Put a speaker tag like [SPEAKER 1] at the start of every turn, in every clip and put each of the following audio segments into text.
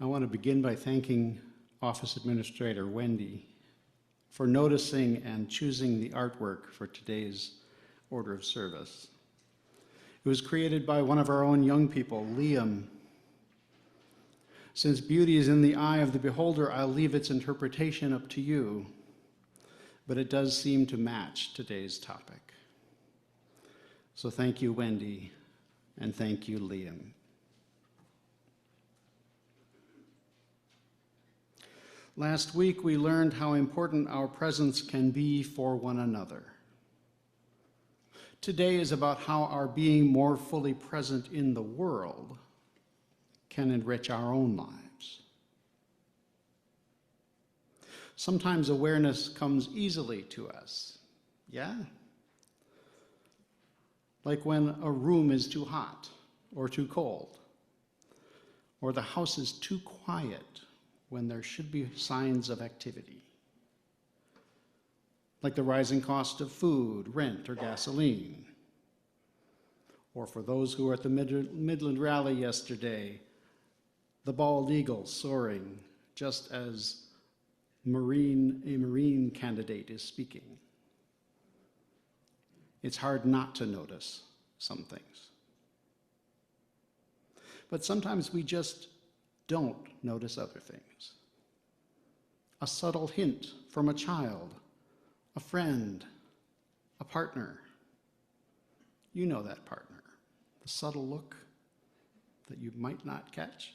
[SPEAKER 1] I want to begin by thanking Office Administrator Wendy for noticing and choosing the artwork for today's order of service. It was created by one of our own young people, Liam. Since beauty is in the eye of the beholder, I'll leave its interpretation up to you, but it does seem to match today's topic. So thank you, Wendy, and thank you, Liam. Last week, we learned how important our presence can be for one another. Today is about how our being more fully present in the world can enrich our own lives. Sometimes awareness comes easily to us, yeah? Like when a room is too hot or too cold, or the house is too quiet when there should be signs of activity. Like the rising cost of food, rent, or gasoline. Or for those who were at the Midland Rally yesterday, the bald eagle soaring just as a Marine candidate is speaking. It's hard not to notice some things. But sometimes we just don't notice other things. A subtle hint from a child, a friend, a partner. You know that partner. The subtle look that you might not catch.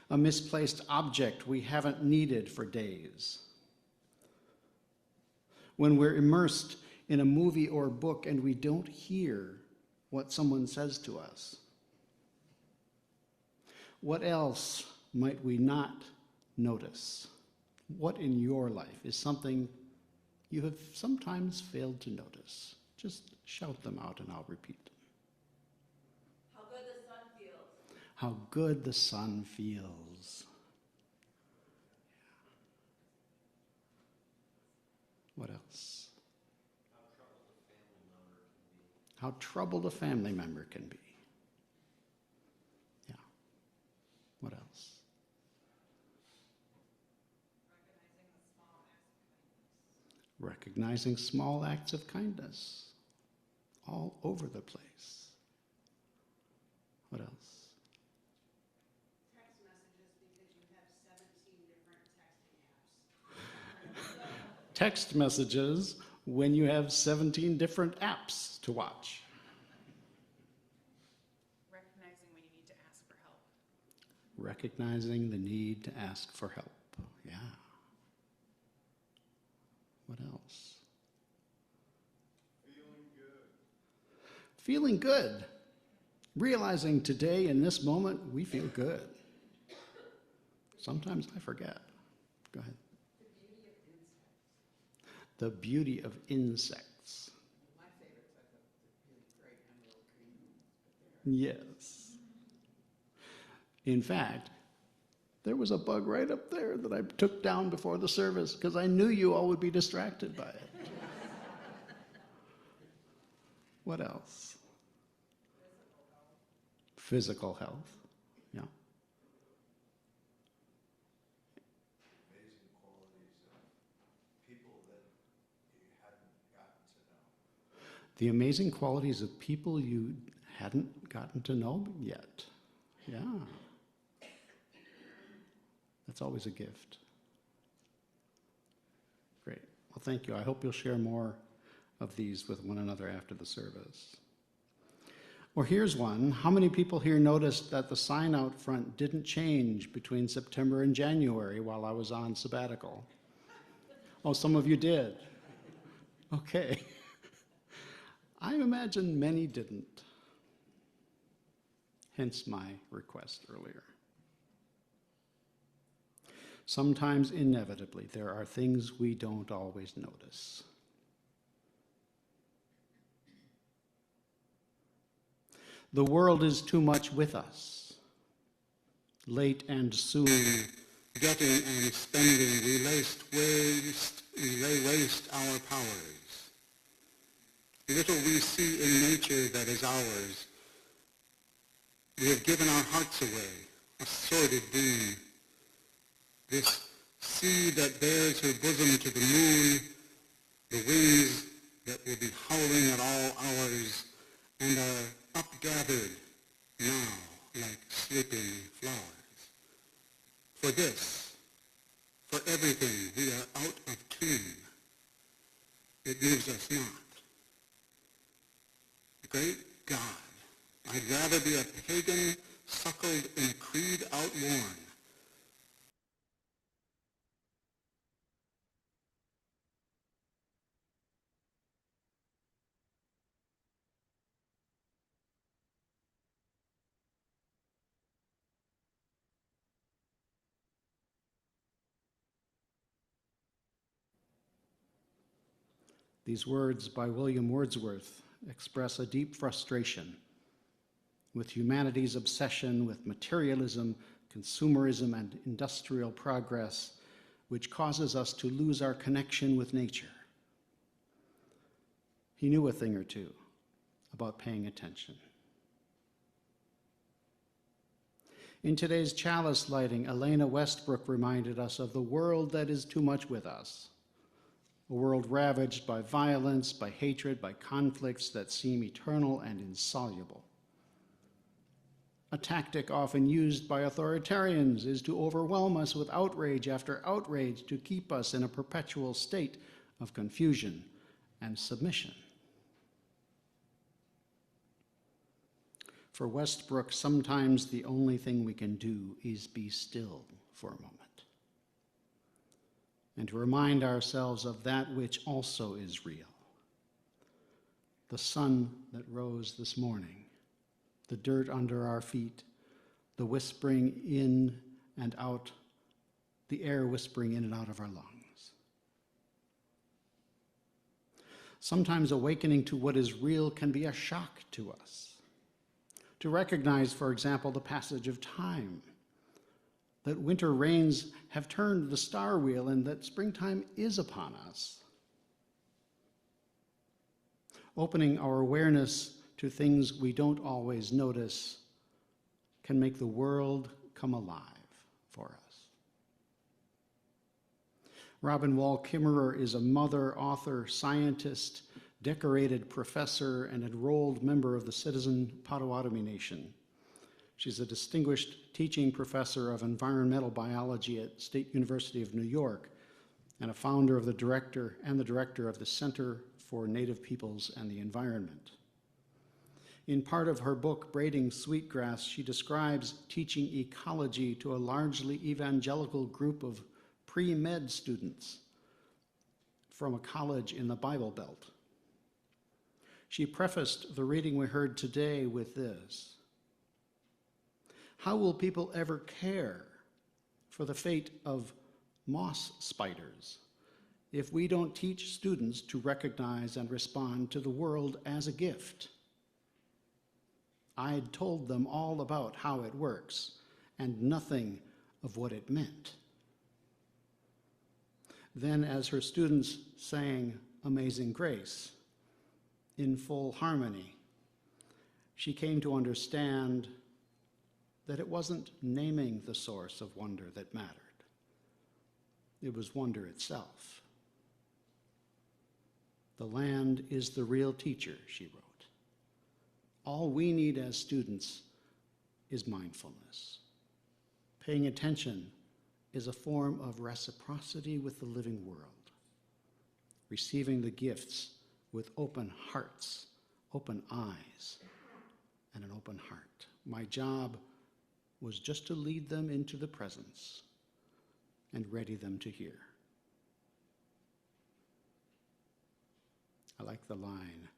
[SPEAKER 1] A misplaced object we haven't needed for days. When we're immersed in a movie or book and we don't hear what someone says to us. What else might we not notice? What in your life is something you have sometimes failed to notice? Just shout them out and I'll repeat them.
[SPEAKER 2] How good the sun feels.
[SPEAKER 1] How good the sun feels. What else? How troubled a family member can be. Yeah. What else? Recognizing small acts of kindness. All over the place. What else?
[SPEAKER 2] Text messages because you have 17 different texting apps.
[SPEAKER 1] Text messages when you have 17 different apps to watch.
[SPEAKER 2] Recognizing when you need to ask for help.
[SPEAKER 1] Recognizing the need to ask for help. Yeah. What else? Feeling good. Realizing today in this moment we feel good. Sometimes I forget. Go ahead. The beauty of insects.
[SPEAKER 2] My favorites are the really great emerald green ones.
[SPEAKER 1] Yes. In fact, there was a bug right up there that I took down before the service because I knew you all would be distracted by it. What else? Physical health. Yeah.
[SPEAKER 3] Amazing qualities of people that you hadn't gotten to know.
[SPEAKER 1] The amazing qualities of people you hadn't gotten to know yet. Yeah. That's always a gift. Great. Well, thank you. I hope you'll share more of these with one another after the service. Or here's one. How many people here noticed that the sign out front didn't change between September and January while I was on sabbatical? Oh, some of you did. Okay. I imagine many didn't. Hence my request earlier. Sometimes, inevitably, there are things we don't always notice. The world is too much with us. Late and soon, getting and spending, we lay waste our powers. Little we see in nature that is ours. We have given our hearts away,
[SPEAKER 4] a sordid doom. This sea that bears her bosom to the moon, the winds that will be howling at all hours and are upgathered now like sleeping flowers. For this, for everything, we are out of tune. It moves us not. Great God, I'd rather be a pagan suckled in a creed outworn.
[SPEAKER 1] These words by William Wordsworth express a deep frustration with humanity's obsession with materialism, consumerism, and industrial progress, which causes us to lose our connection with nature. He knew a thing or two about paying attention. In today's chalice lighting, Elena Westbrook reminded us of the world that is too much with us. A world ravaged by violence, by hatred, by conflicts that seem eternal and insoluble. A tactic often used by authoritarians is to overwhelm us with outrage after outrage to keep us in a perpetual state of confusion and submission. For Westbrook, sometimes the only thing we can do is be still for a moment, and to remind ourselves of that which also is real. The sun that rose this morning, the dirt under our feet, the whispering in and out, the air whispering in and out of our lungs. Sometimes awakening to what is real can be a shock to us. To recognize, for example, the passage of time, that winter rains have turned the star wheel and that springtime is upon us. Opening our awareness to things we don't always notice can make the world come alive for us. Robin Wall Kimmerer is a mother, author, scientist, decorated professor, and enrolled member of the Citizen Potawatomi Nation. She's a distinguished teaching professor of environmental biology at State University of New York and a founder of the director of the Center for Native Peoples and the Environment. In part of her book, Braiding Sweetgrass, she describes teaching ecology to a largely evangelical group of pre-med students from a college in the Bible Belt. She prefaced the reading we heard today with this: how will people ever care for the fate of moss spiders if we don't teach students to recognize and respond to the world as a gift? I'd told them all about how it works and nothing of what it meant. Then, as her students sang Amazing Grace in full harmony, she came to understand that it wasn't naming the source of wonder that mattered. It was wonder itself. The land is the real teacher, she wrote. All we need as students is mindfulness. Paying attention is a form of reciprocity with the living world. Receiving the gifts with open hearts, open eyes, and an open heart. My job was just to lead them into the presence and ready them to hear. I like the line,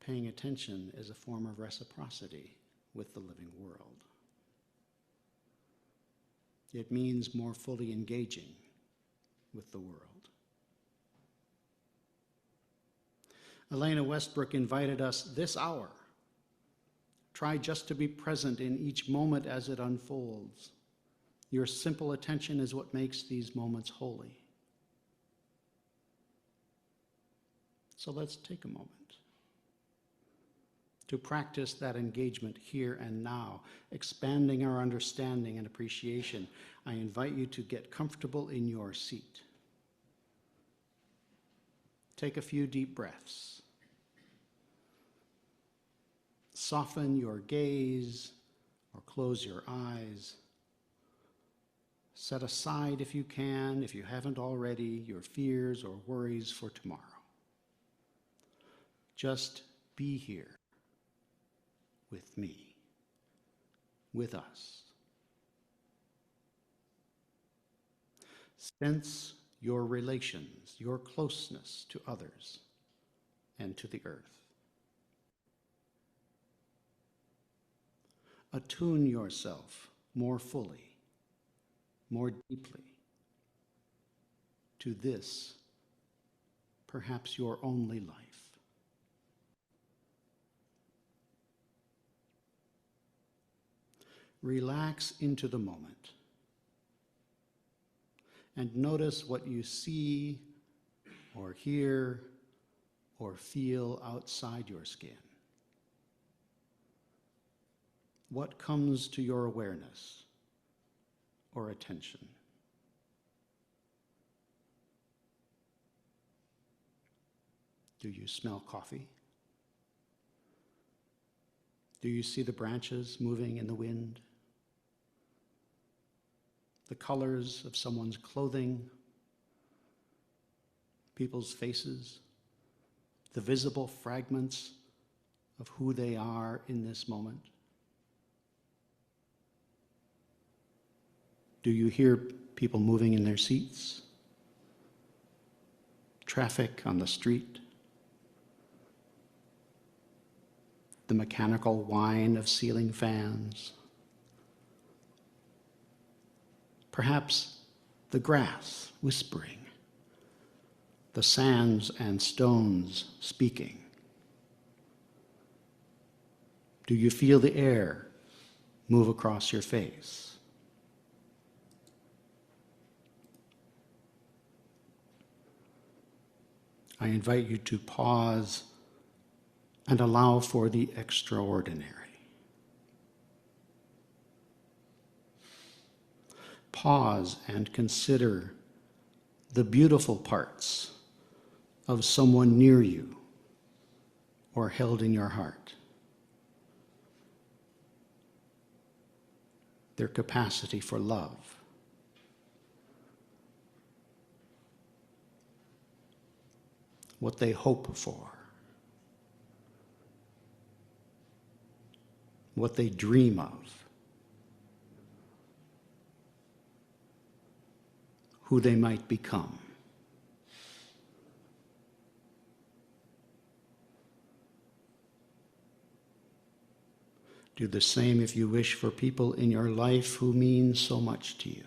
[SPEAKER 1] paying attention is a form of reciprocity with the living world. It means more fully engaging with the world. Elena Westbrook invited us this hour. Try just to be present in each moment as it unfolds. Your simple attention is what makes these moments holy. So let's take a moment. to practice that engagement here and now, expanding our understanding and appreciation, I invite you to get comfortable in your seat. Take a few deep breaths. Soften your gaze or close your eyes. Set aside, if you can, if you haven't already, your fears or worries for tomorrow. Just be here with me, with us. Sense your relations, your closeness to others and to the earth. Attune yourself more fully, more deeply to this, perhaps your only life. Relax into the moment and notice what you see or hear or feel outside your skin. What comes to your awareness or attention? Do you smell coffee? Do you see the branches moving in the wind? The colors of someone's clothing, people's faces, the visible fragments of who they are in this moment? Do you hear people moving in their seats? Traffic on the street? The mechanical whine of ceiling fans? Perhaps the grass whispering, the sands and stones speaking. Do you feel the air move across your face? I invite you to pause and allow for the extraordinary. Pause and consider the beautiful parts of someone near you or held in your heart. Their capacity for love. What they hope for. What they dream of. Who they might become. Do the same if you wish for people in your life who mean so much to you.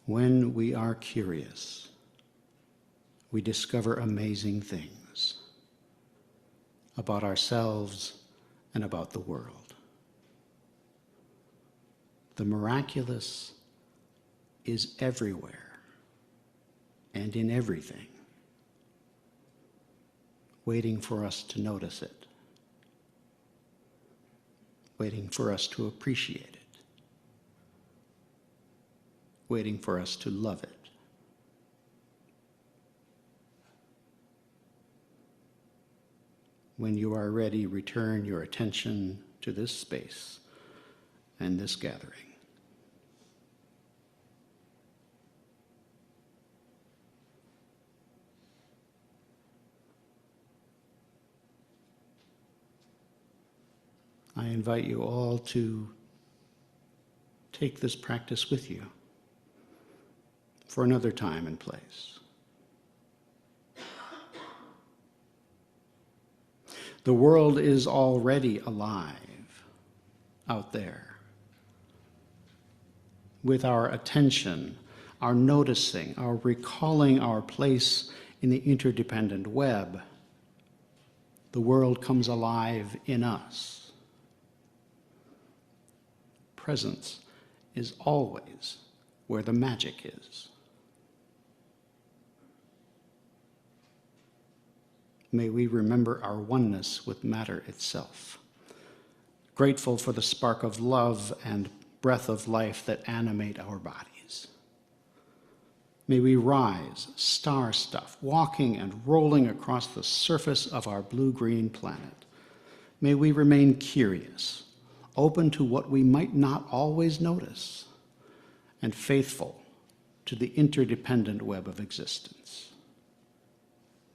[SPEAKER 1] When we are curious, we discover amazing things about ourselves and about the world. The miraculous is everywhere and in everything, waiting for us to notice it, waiting for us to appreciate it, waiting for us to love it. When you are ready, return your attention to this space and this gathering. I invite you all to take this practice with you for another time and place. The world is already alive out there. With our attention, our noticing, our recalling our place in the interdependent web, the world comes alive in us. Presence is always where the magic is. May we remember our oneness with matter itself, grateful for the spark of love and breath of life that animate our bodies. May we rise, star-stuffed, walking and rolling across the surface of our blue-green planet. May we remain curious, open to what we might not always notice, and faithful to the interdependent web of existence.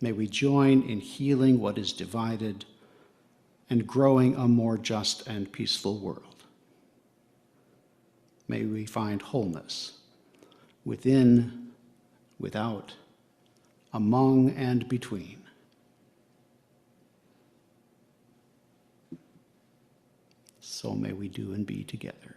[SPEAKER 1] May we join in healing what is divided and growing a more just and peaceful world. May we find wholeness within, without, among, and between. So may we do and be together.